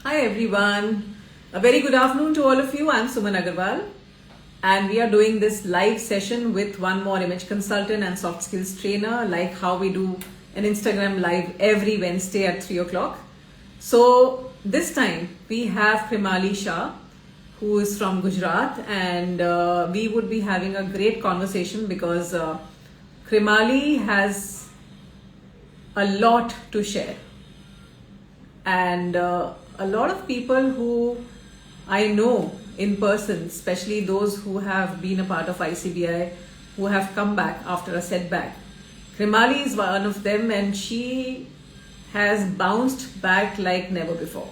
Hi everyone. A very good afternoon to all of you. I'm Suman Agarwal and we are doing this live session with one more image consultant and soft skills trainer, like how we do an Instagram live every Wednesday at 3 o'clock. So this time we have Krimali Shah, who is from Gujarat, and we would be having a great conversation because Krimali has a lot to share, and a lot of people who I know in person, especially those who have been a part of ICBI, who have come back after a setback. Krimali is one of them, and she has bounced back like never before.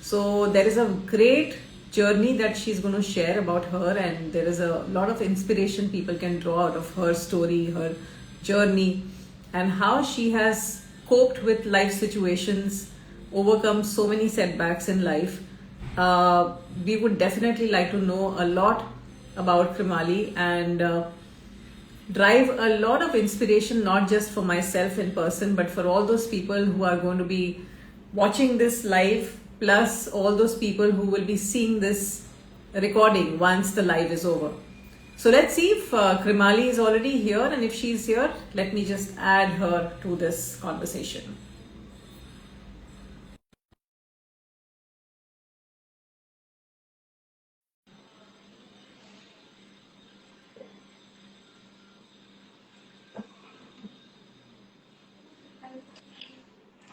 So there is a great journey that she's going to share about her, and there is a lot of inspiration people can draw out of her story, her journey, and how she has coped with life situations, overcome so many setbacks in life. We would definitely like to know a lot about Krimali and drive a lot of inspiration, not just for myself in person, but for all those people who are going to be watching this live, plus all those people who will be seeing this recording once the live is over. So let's see if Krimali is already here, and if she's here, let me just add her to this conversation.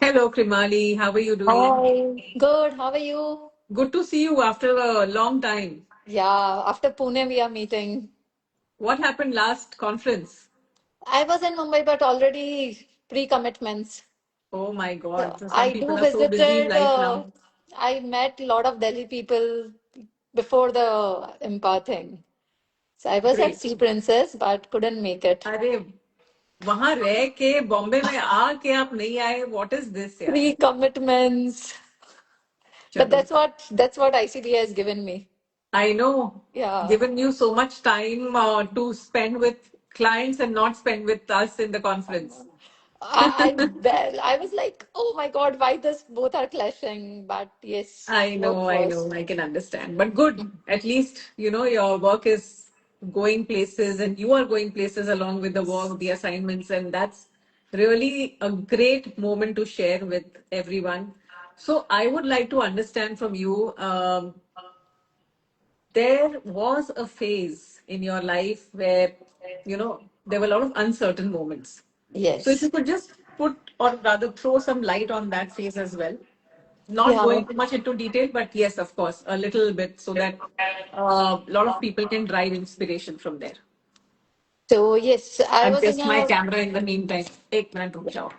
Hello, Krimali. How are you doing? Hi. Good. How are you? Good to see you after a long time. Yeah, after Pune we are meeting. What happened last conference? I was in Mumbai, but already pre-commitments. Oh my God. So So some I do people are so busy visited. right now. I met a lot of Delhi people before the Impa thing. So I was at Great. Sea Princess, but couldn't make it. अरे वहां रह के बॉम्बे में आके आप नहीं आए, what is this यार. Pre-commitments. But चलो. that's what ICB has given me. I know, Yeah. given you so much time to spend with clients and not spend with us in the conference. I was like, oh my God, why this both are clashing? But yes, work I first. know, I can understand. But good, at least, your work is going places and you are going places along with the work, the assignments, and that's really a great moment to share with everyone. So I would like to understand from you, there was a phase in your life where, there were a lot of uncertain moments. So if you Yes. could just put, or rather throw some light on that phase as well, not Yeah. going too much into detail, but yes, of course, a little bit so that a lot of people can drive inspiration from there. So yes, I was in Adjust my a camera in the meantime. Ek minute ruk jao.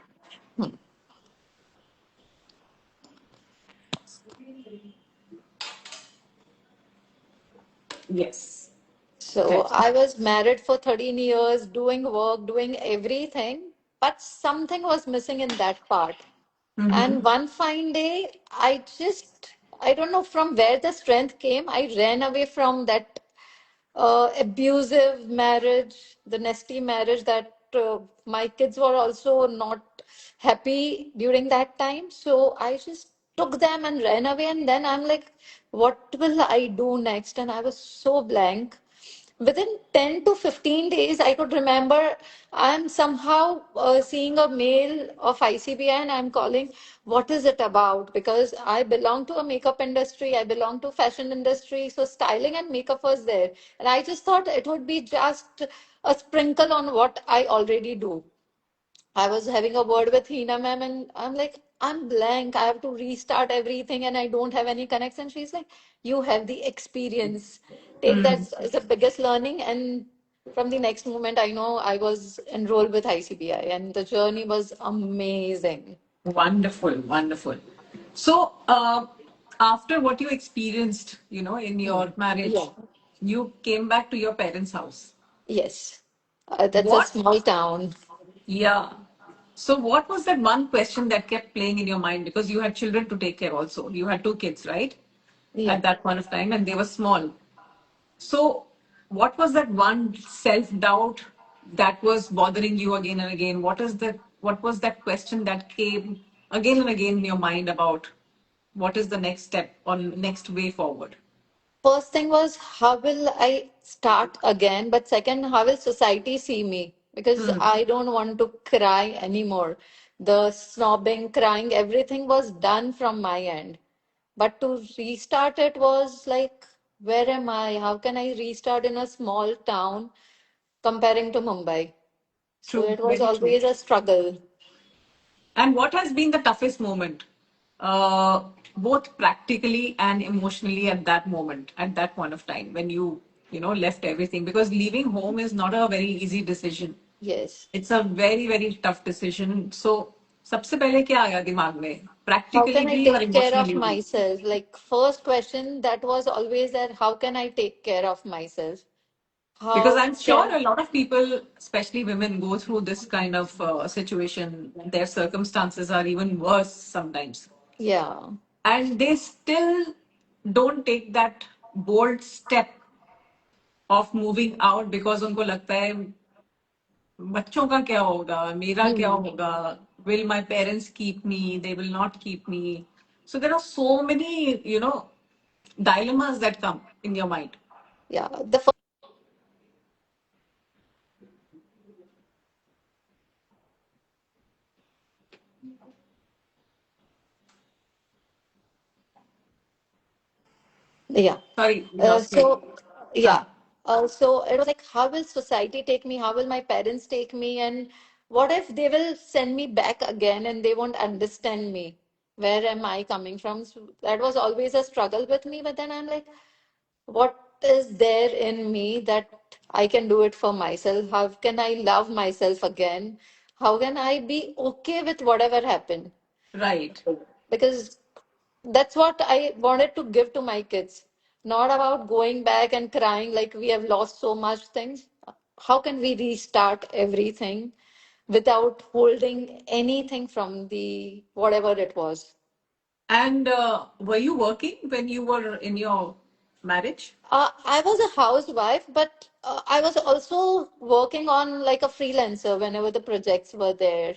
Yes. so Correct. I was married for 13 years, doing work, doing everything, but something was missing in that part. And Mm-hmm. one fine day, I don't know from where the strength came. I ran away from that abusive marriage, the nasty marriage that my kids were also not happy during that time. So I just took them and ran away. And then I'm like, what will I do next? And I was so blank. Within 10 to 15 days, I could remember I'm somehow seeing a mail of ICBI and I'm calling, what is it about? Because I belong to a makeup industry, I belong to fashion industry, so styling and makeup was there. And I just thought it would be just a sprinkle on what I already do. I was having a word with Hina ma'am, and I'm like, I'm blank. I have to restart everything, and I don't have any connection. She's like, you have the experience. Take that as the biggest learning. And from the next moment, I know I was enrolled with ICBI, and the journey was amazing. Wonderful, wonderful. So, after what you experienced, in Hmm. your marriage, Yeah. you came back to your parents' house. Yes. That's a What? small town. Yeah. So, what was that one question that kept playing in your mind? Because you had children to take care also. You had two kids, right? Yeah. At that point of time, and they were small. So, what was that one self-doubt that was bothering you again and again? What was that question that came again and again in your mind about? what is the next step or next way forward? First thing was, how will I start again? But second, how will society see me? Because Hmm. I don't want to cry anymore. The snobbing, crying, everything was done from my end. But to restart it was like, where am I? How can I restart in a small town comparing to Mumbai? So True, it was very true. always a struggle. And what has been the toughest moment, uh, both practically and emotionally at that moment, at that point of time when you left everything? Because leaving home is not a very easy decision. Yes. It's a very, very tough decision. So, सबसे पहले क्या आया दिमाग में? How Practically can I भी और take care of emotionally भी. myself? Like, first question that was always that, how can I take care of myself? Because How I'm sure can, a lot of people, especially women, go through this kind of situation. Their circumstances are even worse sometimes. yeah. And they still don't take that bold step of moving out because उनको लगता है बच्चों का क्या होगा मेरा क्या Hmm. होगा will my parents keep me they will not keep me so there are so many dilemmas that come in your mind. Yeah. Yeah. Sorry, we Uh, lost you. so, yeah. Ah, So it was like, how will society take me? How will my parents take me? And what if they will send me back again and they won't understand me? Where am I coming from? So that was always a struggle with me. But then I'm like, what is there in me that I can do it for myself? How can I love myself again? How can I be okay with whatever happened? right. Because that's what I wanted to give to my kids. Not about going back and crying like we have lost so much things. How can we restart everything without holding anything from the whatever it was? And were you working when you were in your marriage? I was a housewife, but I was also working on like a freelancer whenever the projects were there.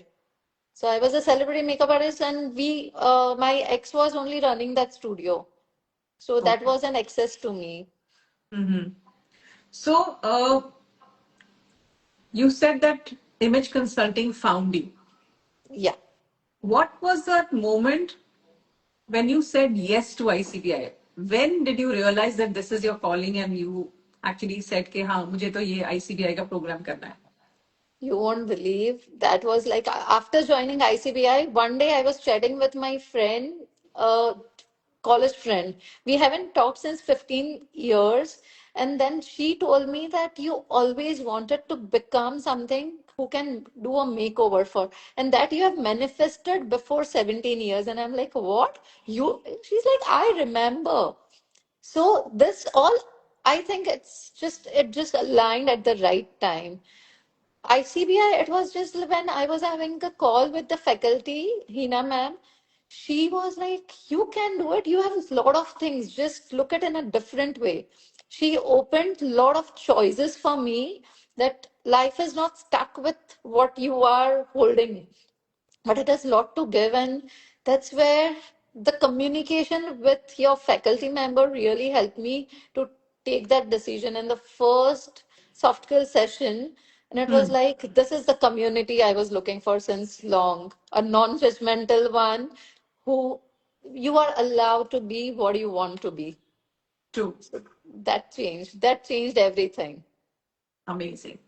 So I was a celebrity makeup artist, and my ex was only running that studio. So that Okay. was an access to me. Mm-hmm. So you said that image consulting found you. Yeah. What was that moment when you said yes to ICBI? When did you realize that this is your calling and you actually said कि हाँ मुझे तो ये ICBI का programme करना है? You won't believe that was like after joining ICBI, one day I was chatting with my friend, college friend. We haven't talked since 15 years. And then she told me that you always wanted to become something who can do a makeover for, and that you have manifested before 17 years. And I'm like, what? She's like, I remember. So this all, I think it just aligned at the right time. ICBI, it was just when I was having a call with the faculty, Hina ma'am. She was like, you can do it. You have a lot of things. Just look at it in a different way. She opened a lot of choices for me that life is not stuck with what you are holding, but it has a lot to give. And that's where the communication with your faculty member really helped me to take that decision in the first soft skill session. And it was Hmm. like, this is the community I was looking for since long, a non-judgmental one, who you are allowed to be what you want to be. True. So that changed everything. Amazing.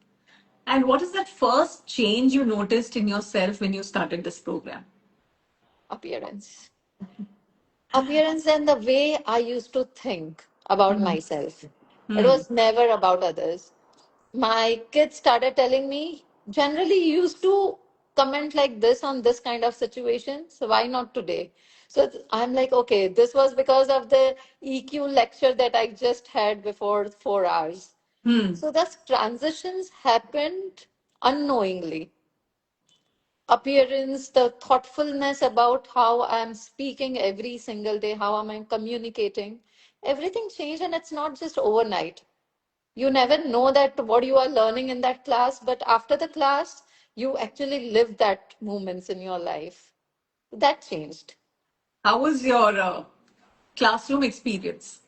And what is that first change you noticed in yourself when you started this program? Appearance and the way I used to think about Hmm. myself. It Hmm. was never about others. My kids started telling me, generally you used to comment like this on this kind of situation, so why not today? So I'm like, okay, this was because of the EQ lecture that I just had before 4 hours. Hmm. So thus transitions happened unknowingly. Appearance, the thoughtfulness about how I'm speaking every single day, how am I communicating, everything changed, and it's not just overnight. You never know that what you are learning in that class, but after the class, you actually live that moments in your life. That changed. How was your classroom experience?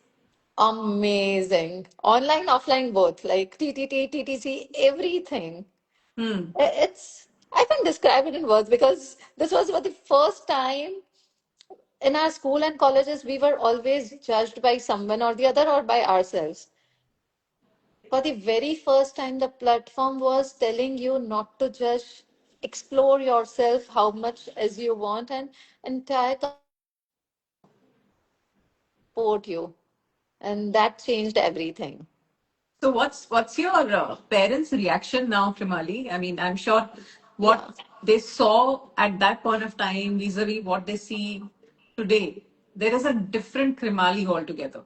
Amazing. Online, offline, both. Like TTT, TTC, everything. Hmm. It's, I can't describe it in words because this was for the first time in our school and colleges, we were always judged by someone or the other or by ourselves. For the very first time, the platform was telling you not to judge, explore yourself how much as you want, and entire community support you. And that changed everything. So what's your parents' reaction now, Krimali? I mean, I'm sure Yeah. what they saw at that point of time vis-a-vis what they see today, there is a different Krimali altogether.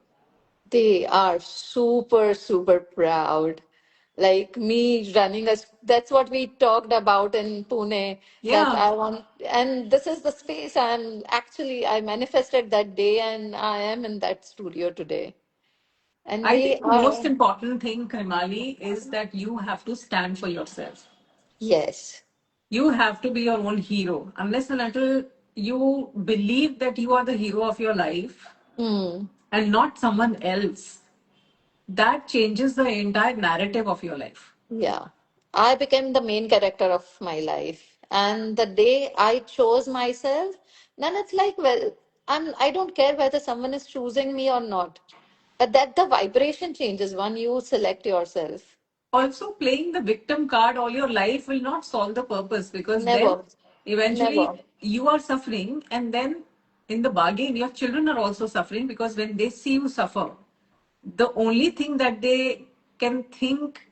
They are super, super proud. Like me running us, that's what we talked about in Pune, that Yeah, I want, and this is the space I manifested that day, and I am in that studio today. And I they think the most are, important thing, Krimali, is that you have to stand for yourself. yes. You have to be your own hero. Unless and until you believe that you are the hero of your life Hmm. and not someone else, that changes the entire narrative of your life. Yeah. I became the main character of my life. And the day I chose myself, then it's like, well, I don't care whether someone is choosing me or not. But that the vibration changes when you select yourself. Also, playing the victim card all your life will not solve the purpose, because then Never. eventually Never. you are suffering, and then in the bargain, your children are also suffering, because when they see you suffer, the only thing that they can think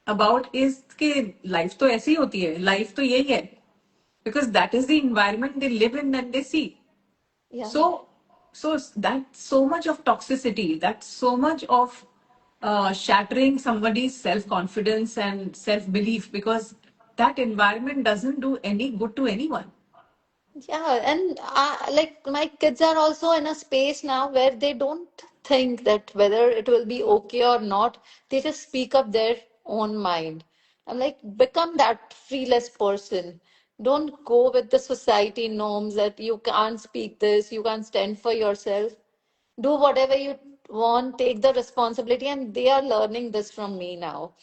about is कि life तो ऐसी होती है, life तो यही है, because that is the environment they live in and they see. Yeah. So that's so much of toxicity, that's so much of shattering somebody's self-confidence and self-belief, because that environment doesn't do any good to anyone. Yeah, and like my kids are also in a space now where they don't think that whether it will be okay or not. They just speak up their own mind. I'm like, become that fearless person. Don't go with the society norms that you can't speak this, you can't stand for yourself. Do whatever you want, take the responsibility, and they are learning this from me now.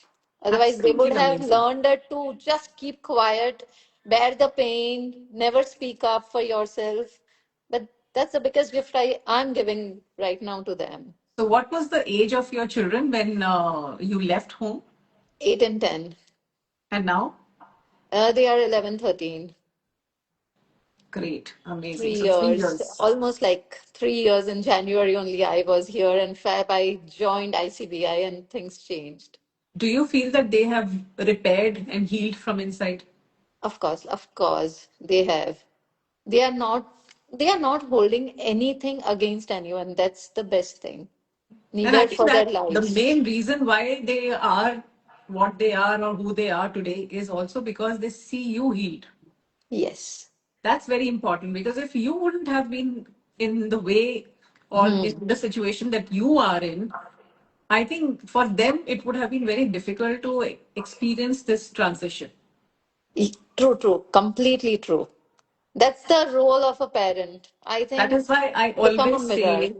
Otherwise, they would Absolutely have amazing. learned it to just keep quiet, bear the pain, never speak up for yourself. But that's the biggest gift I'm giving right now to them. So what was the age of your children when you left home? 8 and 10. And now? They are 11, 13. Great, amazing. Three So three years, years. almost like 3 years in January only. I was here, and Feb I joined ICBI, and things changed. Do you feel that they have repaired and healed from inside? Of course, they have. They are not. They are not holding anything against anyone. That's the best thing. And I Needed think for their that the lives. main reason why they are what they are or who they are today is also because they see you healed. Yes. That's very important, because if you wouldn't have been in the way or in Hmm. the situation that you are in, I think for them it would have been very difficult to experience this transition. True, true. Completely true. That's the role of a parent. I That think is why I become a always mirror. say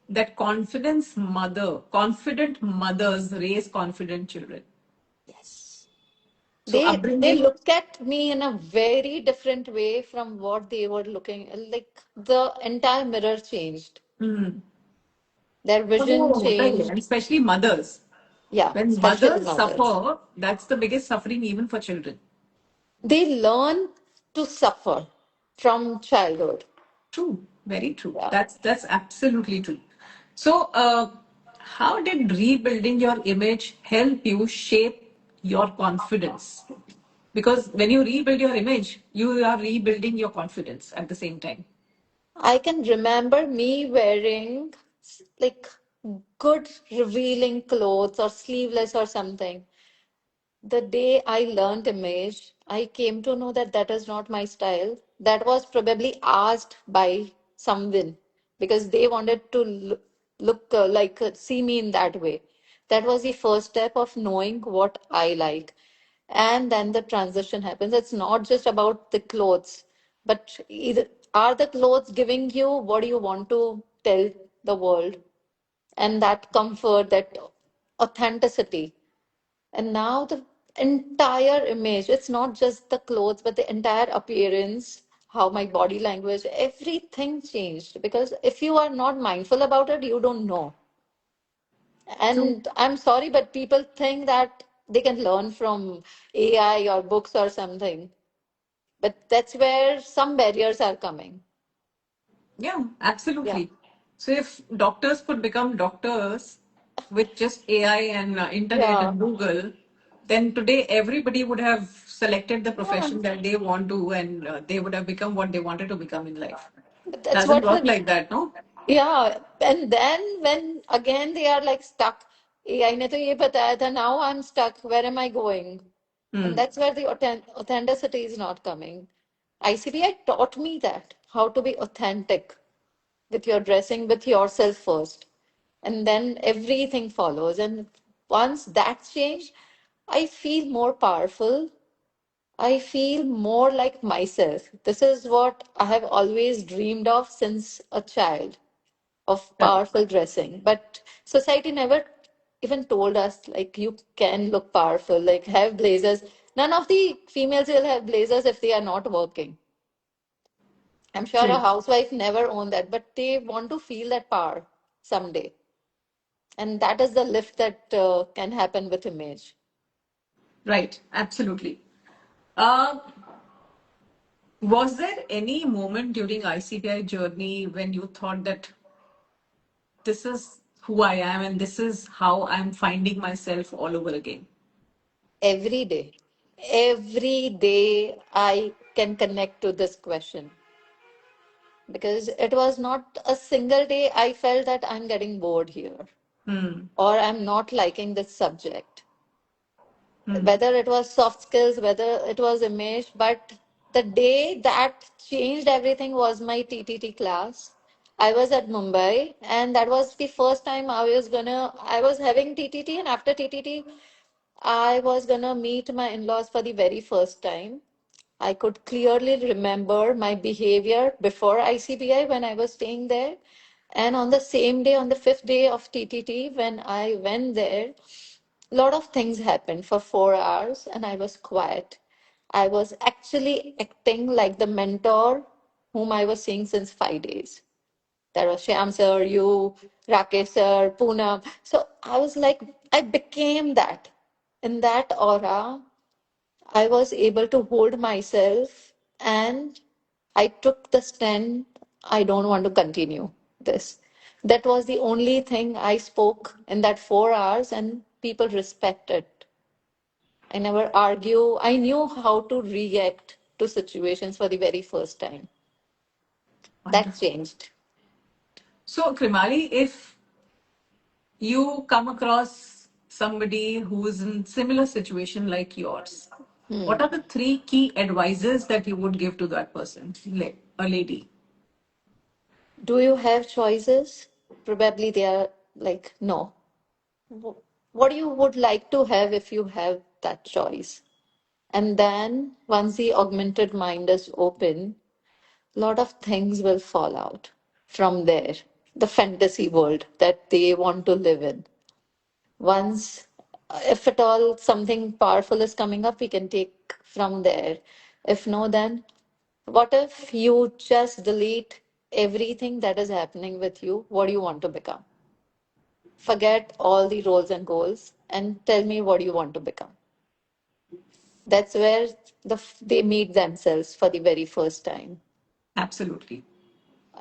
that confident mothers raise confident children. Yes. So They upbringing. look at me in a very different way from what they were looking. Like the entire mirror changed. Hmm. Their vision Oh, right. And changed. especially mothers. Yeah, When especially mothers mothers. suffer, that's the biggest suffering even for children. They learn to suffer from childhood. True, very true. Yeah. That's absolutely true. So, how did rebuilding your image help you shape your confidence? Because when you rebuild your image, you are rebuilding your confidence at the same time. I can remember me wearing like good revealing clothes or sleeveless or something. The day I learned image, I came to know that that is not my style. That was probably asked by someone because they wanted to look like see me in that way. That was the first step of knowing what I like. And then the transition happens. It's not just about the clothes, but either. are the clothes giving you what you want to tell the world? And that comfort, that authenticity. And now the entire image, it's not just the clothes, but the entire appearance, how my body language, everything changed. Because if you are not mindful about it, you don't know. True. And I'm sorry, but people think that they can learn from AI or books or something. But that's where some barriers are coming. Yeah, Yeah. absolutely. So if doctors could become doctors with just AI and internet Yeah. and Google, then today everybody would have selected the Yeah. profession that they want to, and they would have become what they wanted to become in life. But that's Doesn't what work the like that, no? yeah. And then when again they are like stuck. AI ने तो ये बताया था. Now I'm stuck. Where am I going? And Hmm. that's where the authenticity is not coming. ICBI taught me that how to be authentic with your dressing, with yourself first, and then everything follows. And once that's changed, I feel more powerful. I feel more like myself. This is what I have always dreamed of since a child, of Correct. powerful dressing. But society never even told us, like, you can look powerful, like, have blazers. None of the females will have blazers if they are not working. I'm sure a True. housewife never owned that, but they want to feel that power someday. And that is the lift that can happen with image. Right. Absolutely. Uh, was there any moment during ICBI journey when you thought that this is who I am and this is how I'm finding myself all over again? Every day. Every day I can connect to this question because it was not a single day I felt that I'm getting bored here Hmm. or I'm not liking this subject. Hmm. Whether it was soft skills, whether it was image, but the day that changed everything was my TTT class. I was at Mumbai, and that was the first time I was having TTT, and after TTT, I was gonna meet my in laws for the very first time. I could clearly remember my behavior before ICBI when I was staying there. And on the same day, on the fifth day of TTT, when I went there, a lot of things happened for 4 hours and I was quiet. I was actually acting like the mentor whom I was seeing since 5 days. There was Shyam sir, you, Rakesh sir, Poonam. So I was like, I became that. In that aura, I was able to hold myself and I took the stand. I don't want to continue this. That was the only thing I spoke in that 4 hours, and people respected. I never argue. I knew how to react to situations for the very first time. That Wonderful. changed. So, Krimali, if you come across somebody who is in similar situation like yours, what Hmm. are the three key advices that you would give to that person, a lady? Do you have choices? Probably they are like, no. What you would like to have if you have that choice? And then once the augmented mind is open, a lot of things will fall out from there. The fantasy world that they want to live in. Once, if at all something powerful is coming up, we can take from there. If no, then what if you just delete everything that is happening with you? What do you want to become? Forget all the roles and goals and tell me what you want to become. That's where they meet themselves for the very first time. Absolutely.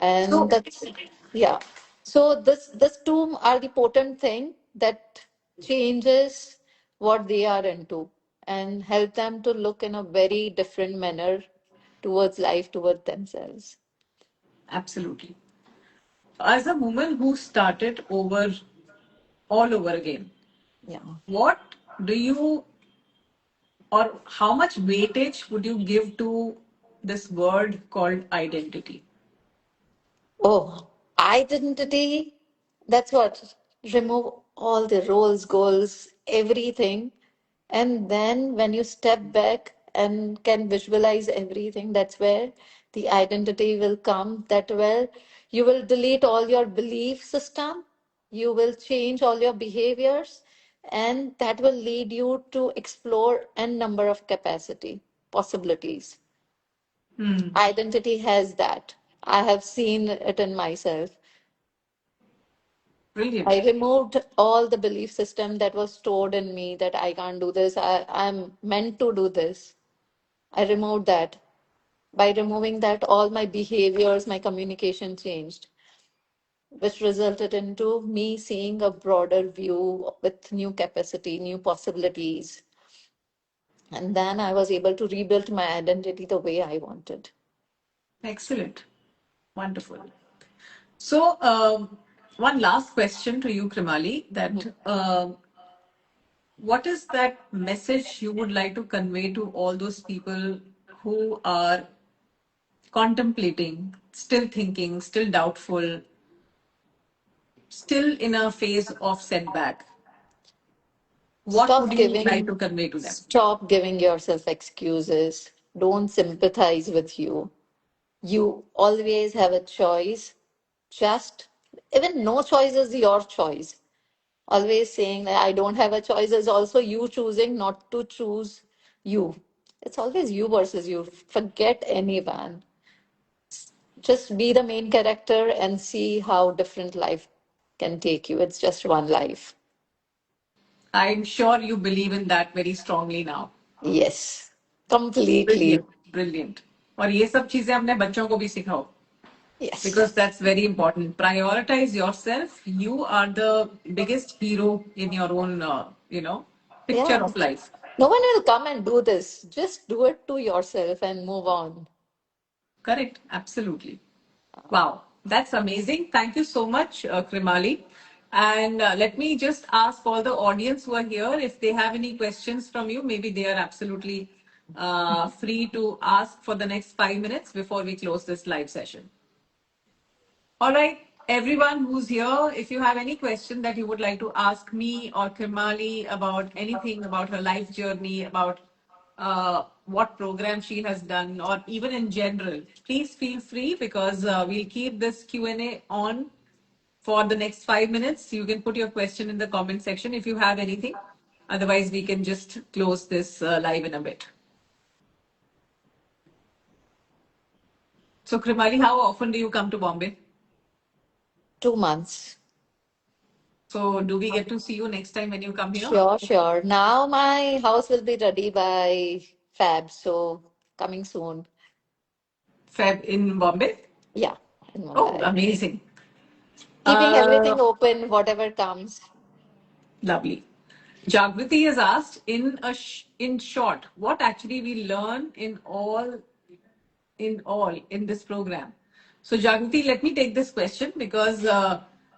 And So, that's yeah. So this two are the potent thing that changes what they are into and help them to look in a very different manner towards life, towards themselves. absolutely. As a woman who started over all over again, Yeah. what do you or how much weightage would you give to this word called identity? Oh, identity. That's what. Remove all the roles, goals, everything. And then when you step back and can visualize everything, that's where The identity will come that where you will delete all your belief system, you will change all your behaviors, and that will lead you to explore n number of capacity possibilities. Hmm. Identity has that. I have seen it in myself. Brilliant. I removed all the belief system that was stored in me that I can't do this. I'm meant to do this. I removed that. By removing that, all my behaviors, my communication changed, which resulted into me seeing a broader view with new capacity, new possibilities. And then I was able to rebuild my identity the way I wanted. Excellent. Wonderful. So, one last question to you, Krimali, that what is that message you would like to convey to all those people who are contemplating, still thinking, still doubtful, still in a phase of setback? What would Stop you like to giving convey to them? stop giving yourself excuses. Don't sympathize with you. You always have a choice. Just even no choice is your choice. Always saying that I don't have a choice is also you choosing not to choose you. It's always you versus you. Forget anyone. Just be the main character and see how different life can take you. It's just one life. I'm sure you believe in that very strongly now. Yes, completely. Brilliant, brilliant. और ये सब चीजें अपने बच्चों को भी सिखाओ, Yes. because that's very important. Prioritize yourself. You are the biggest hero in your own, picture Yeah. of life. No one will come and do this. Just do it to yourself and move on. Correct. Absolutely. Wow, that's amazing. Thank you so much, Krimali. And let me just ask all the audience who are here if they have any questions from you. Maybe they are absolutely free to ask for the next 5 minutes before we close this live session. All right, everyone who's here, if you have any question that you would like to ask me or Krimali about anything about her life journey, about what program she has done, or even in general, please feel free, because we'll keep this Q&A on for the next 5 minutes. You can put your question in the comment section if you have anything. Otherwise, we can just close this live in a bit. So, Krimali, how often do you come to Bombay? 2 months. So, do we get to see you next time when you come here? Sure, sure. Now my house will be ready by Feb, so coming soon. Feb in Bombay? Yeah, in Oh, Mumbai. amazing. Keeping Uh, everything open, whatever comes. Lovely. Jagriti has asked in short, what actually we learn in all in this program. So, Jagriti, let me take this question, because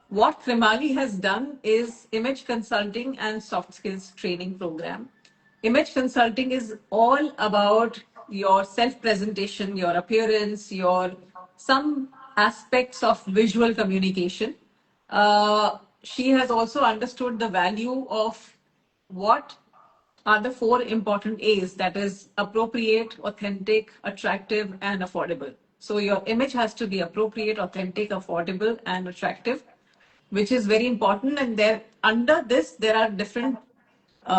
what Krimali has done is image consulting and soft skills training program. Image consulting is all about your self presentation, your appearance, your some aspects of visual communication. She has also understood the value of what are the four important A's, that is appropriate, authentic, attractive, and affordable. So your image has to be appropriate, authentic, affordable, and attractive, which is very important. And there under this, there are different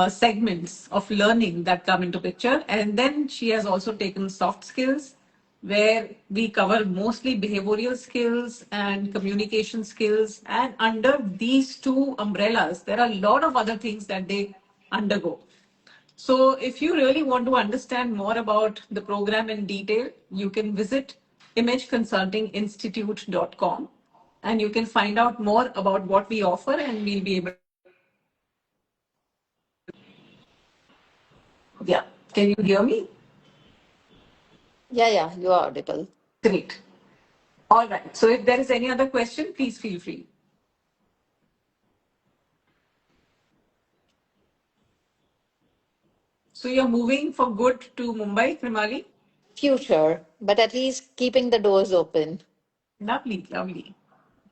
segments of learning that come into picture. And then she has also taken soft skills, where we cover mostly behavioral skills and communication skills. And under these two umbrellas, there are a lot of other things that they undergo. So, if you really want to understand more about the program in detail, you can visit imageconsultinginstitute.com, and you can find out more about what we offer, and we'll be able. Yeah. Can you hear me? Yeah, yeah, you are audible. Great. All right. So, if there is any other question, please feel free. So, you're moving for good to Mumbai, Krimali? Future, but at least keeping the doors open. Lovely, lovely.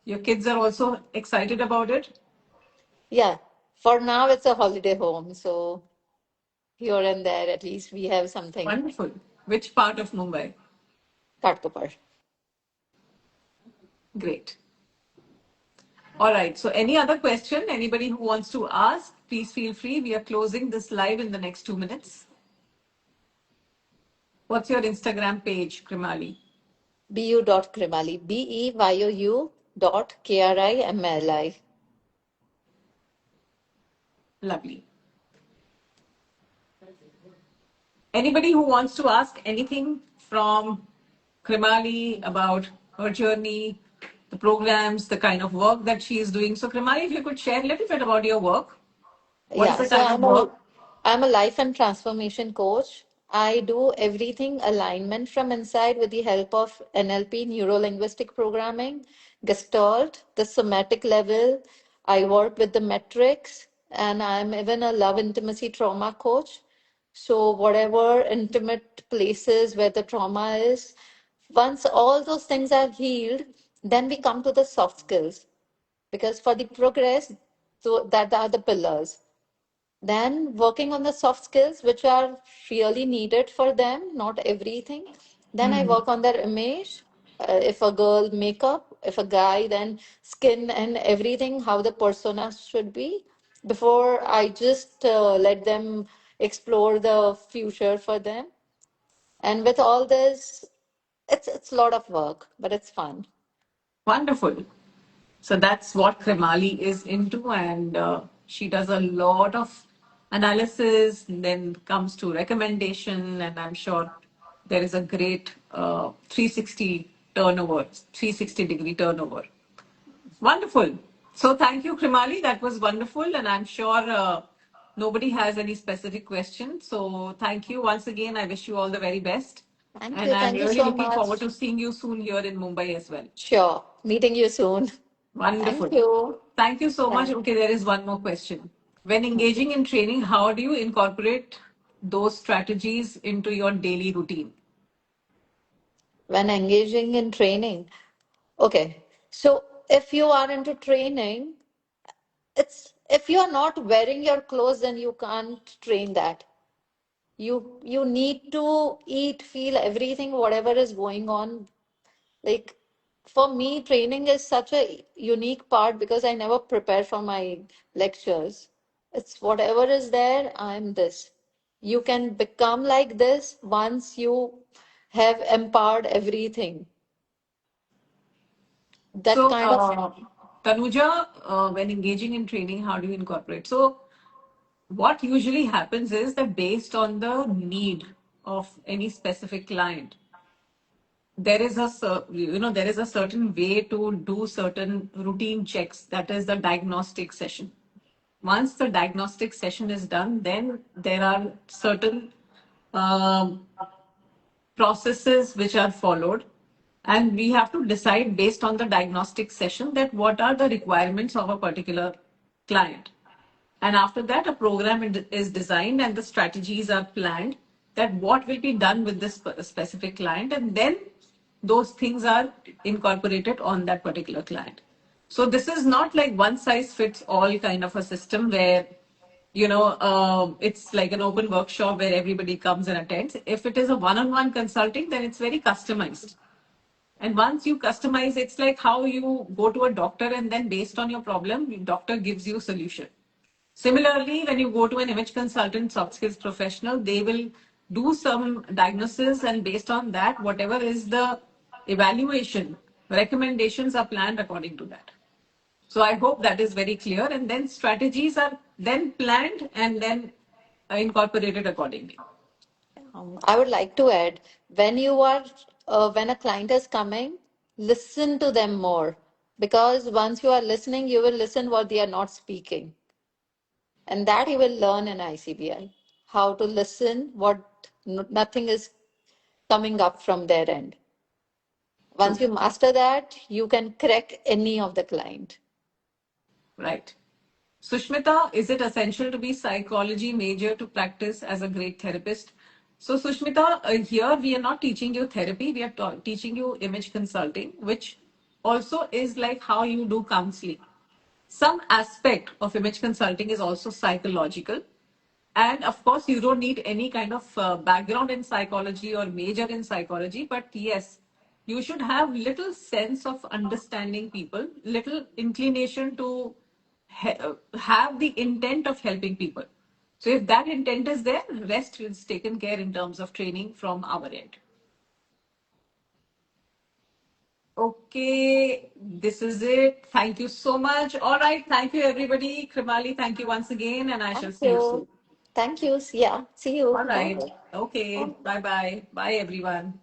Your kids are also excited about it? Yeah, for now it's a holiday home, so here and there at least we have something. Wonderful. Which part of Mumbai? Katkapar. Great. All right. So, any other question? Anybody who wants to ask, please feel free. We are closing this live in the next 2 minutes. What's your Instagram page, Krimali? Bu.Krimali. BEYOU.KRIMLI. Lovely. Anybody who wants to ask anything from Krimali about her journey, the programs, the kind of work that she is doing. So, Krimali, if you could share a little bit about your work. What is Yeah, the so kind of work? I'm a life and transformation coach. I do everything alignment from inside with the help of NLP, neuro linguistic programming, Gestalt, the somatic level. I work with the metrics, and I'm even a love intimacy trauma coach. So whatever intimate places where the trauma is, once all those things are healed, then we come to the soft skills. Because for the progress, so that are the pillars. Then working on the soft skills, which are really needed for them, not everything. Then I work on their image. If a girl, makeup. If a guy, then skin and everything, how the persona should be. Before I just let them explore the future for them. And with all this, it's a lot of work, but it's fun. Wonderful. So that's what Kremali is into, and she does a lot of analysis, and then comes to recommendation, and I'm sure there is a great 360 turnover, 360-degree turnover. Wonderful. So thank you, Kremali. That was wonderful, and I'm sure nobody has any specific questions. So thank you once again. I wish you all the very best, Thank and you. I'm Thank you really so looking forward much. to seeing you soon here in Mumbai as well. Sure. Meeting you soon. Thank Wonderful. you. Thank you so much. Thank Okay, there is one more question. When engaging in training, how do you incorporate those strategies into your daily routine? When engaging in training. Okay. So if you are into training, it's if you are not wearing your clothes, then you can't train that. You need to eat, feel everything, whatever is going on. Like for me, training is such a unique part because I never prepare for my lectures. It's whatever is there, I'm this. You can become like this once you have empowered everything. That So, kind of. Tanuja, when engaging in training, how do you incorporate? So, what usually happens is that based on the need of any specific client, there is there is a certain way to do certain routine checks. That is the diagnostic session. Once the diagnostic session is done, then there are certain um, processes which are followed, and we have to decide based on the diagnostic session that what are the requirements of a particular client. And after that, a program is designed and the strategies are planned that what will be done with this specific client, and then those things are incorporated on that particular client. So this is not like one size fits all kind of a system where it's like an open workshop where everybody comes and attends. If it is a one-on-one consulting, then it's very customized. And once you customize, it's like how you go to a doctor and then based on your problem, the doctor gives you a solution. Similarly, when you go to an image consultant, soft skills professional, they will do some diagnosis, and based on that, whatever is the evaluation, recommendations are planned according to that. So I hope that is very clear. And then strategies are then planned and then incorporated accordingly. I would like to add when a client is coming, listen to them more because once you are listening, you will listen what they are not speaking, and that you will learn in ICBI how to listen what nothing is coming up from their end. Once True. you master that, you can correct any of the client. Right. Sushmita, is it essential to be psychology major to practice as a great therapist? So, Sushmita, here we are not teaching you therapy, we are teaching you image consulting, which also is like how you do counseling. Some aspect of image consulting is also psychological. And of course, you don't need any kind of background in psychology or major in psychology, but yes, you should have little sense of understanding people, little inclination to have the intent of helping people. So if that intent is there, rest is taken care in terms of training from our end. Okay, this is it. Thank you so much. All right, thank you everybody. Krimali, thank you once again, and I shall Thank see you soon. you. Thank you. Yeah. See you. All right. Bye. Okay. Bye. Bye bye. Bye everyone.